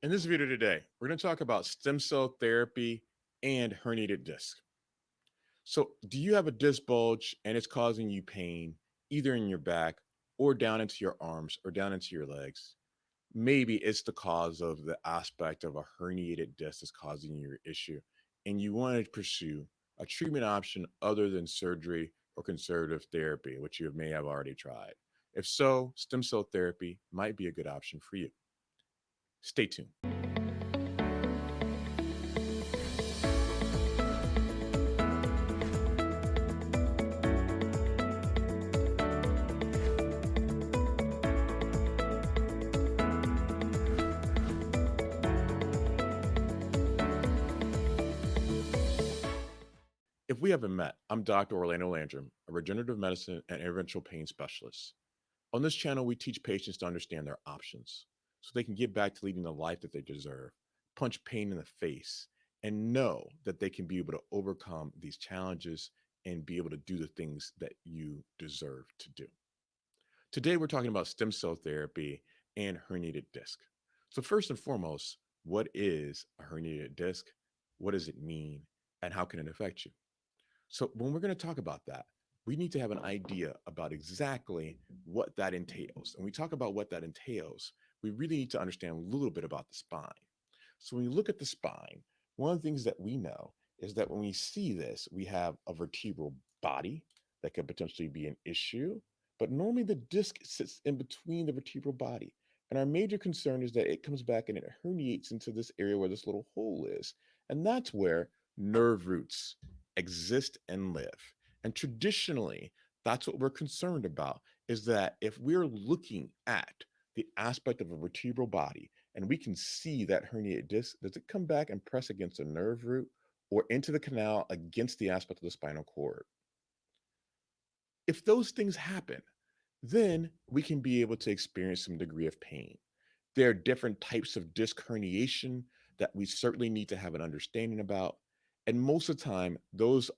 In this video today, we're going to talk about stem cell therapy and herniated disc. So, do you have a disc bulge and it's causing you pain either in your back or down into your arms or down into your legs? Maybe it's the cause of the aspect of a herniated disc that's causing your issue, and you want to pursue a treatment option other than surgery or conservative therapy, which you may have already tried. If so, stem cell therapy might be a good option for you. Stay tuned. If we haven't met, I'm Dr. Orlando Landrum, a regenerative medicine and interventional pain specialist. On this channel, we teach patients to understand their options so they can get back to leading the life that they deserve, punch pain in the face, and know that they can be able to overcome these challenges and be able to do the things that you deserve to do. Today, we're talking about stem cell therapy and herniated disc. So, first and foremost, what is a herniated disc? What does it mean? And how can it affect you? So, when we're going to talk about that, we need to have an idea about exactly what that entails. And we talk about what that entails, we really need to understand a little bit about the spine. So, when you look at the spine, one of the things that we know is that when we see this, we have a vertebral body that could potentially be an issue, but normally the disc sits in between the vertebral body. And our major concern is that it comes back and it herniates into this area where this little hole is. And that's where nerve roots exist and live. And traditionally, that's what we're concerned about is that if we're looking at the aspect of a vertebral body and we can see that herniated disc, does it come back and press against a nerve root or into the canal against the aspect of the spinal cord? If those things happen, then we can be able to experience some degree of pain. There are different types of disc herniation that we certainly need to have an understanding about. And most of the time, those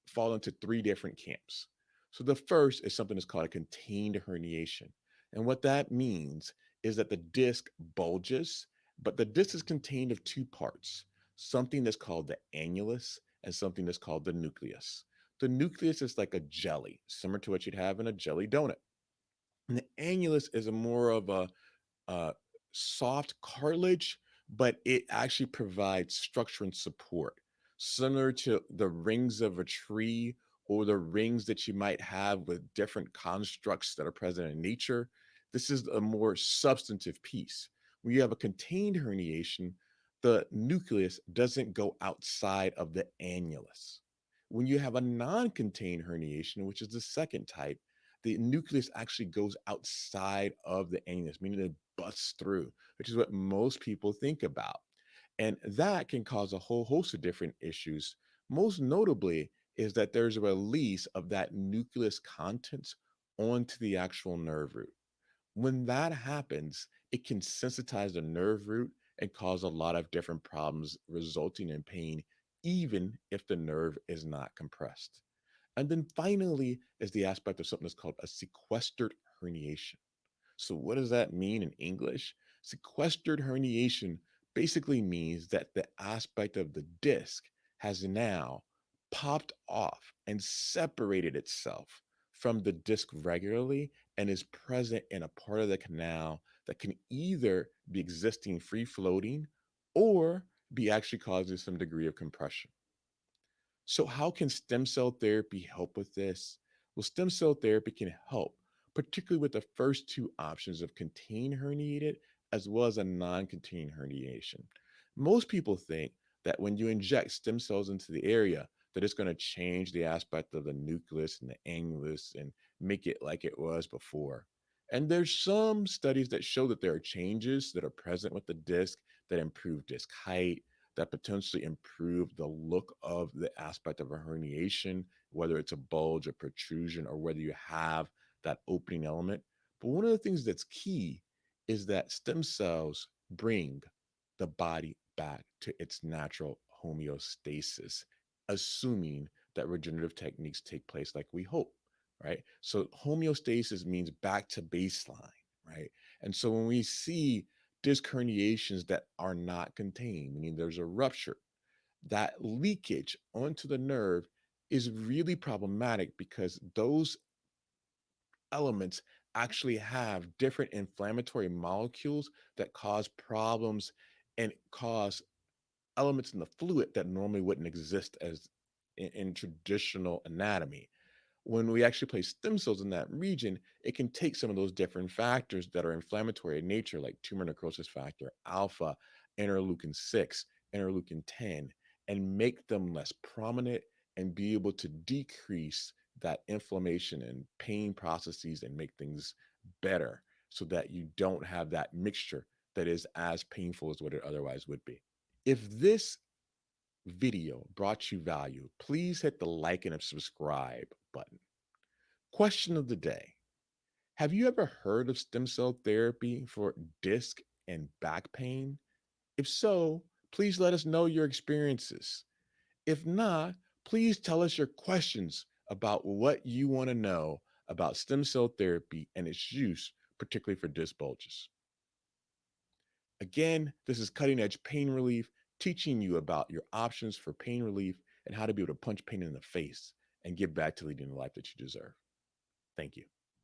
fall into three different camps. So the first is something that's called a contained herniation. And what that means is that the disc bulges, but the disc is contained of two parts, something that's called the annulus and something that's called the nucleus. The nucleus is like a jelly, similar to what you'd have in a jelly donut. And the annulus is a more of a soft cartilage, but it actually provides structure and support, similar to the rings of a tree or the rings that you might have with different constructs that are present in nature. This is a more substantive piece. When you have a contained herniation, the nucleus doesn't go outside of the annulus. When you have a non contained herniation, which is the second type, the nucleus actually goes outside of the annulus, meaning it busts through, which is what most people think about. And that can cause a whole host of different issues. Most notably is that there's a release of that nucleus contents onto the actual nerve root. When that happens, it can sensitize the nerve root and cause a lot of different problems, resulting in pain, even if the nerve is not compressed. And then finally is the aspect of something that's called a sequestered herniation. So, what does that mean in English? Sequestered herniation basically means that the aspect of the disc has now popped off and separated itself from the disc regularly and is present in a part of the canal that can either be existing free floating or be actually causing some degree of compression. So, how can stem cell therapy help with this? Well, stem cell therapy can help, particularly with the first two options of contained herniated as well as a non contained herniation. Most people think that when you inject stem cells into the area, that it's going to change the aspect of the nucleus and the annulus and make it like it was before. And there's some studies that show that there are changes that are present with the disc that improve disc height, that potentially improve the look of the aspect of a herniation, whether it's a bulge, a protrusion, or whether you have that opening element. But one of the things that's key is that stem cells bring the body back to its natural homeostasis, assuming that regenerative techniques take place like we hope, right? So homeostasis means back to baseline, right? And so when we see disc herniations that are not contained, meaning there's a rupture. That leakage onto the nerve is really problematic because those elements actually have different inflammatory molecules that cause problems and cause elements in the fluid that normally wouldn't exist as in traditional anatomy. When we actually place stem cells in that region, it can take some of those different factors that are inflammatory in nature, like tumor necrosis factor alpha, interleukin 6, interleukin 10, and make them less prominent and be able to decrease that inflammation and pain processes and make things better so that you don't have that mixture that is as painful as what it otherwise would be. If this video brought you value, please hit the like and subscribe button. Question of the day: have you ever heard of stem cell therapy for disc and back pain? If so, please let us know your experiences. If not, please tell us your questions about what you want to know about stem cell therapy and its use, particularly for disc bulges. Again, this is cutting edge pain relief, teaching you about your options for pain relief and how to be able to punch pain in the face and get back to leading the life that you deserve. Thank you.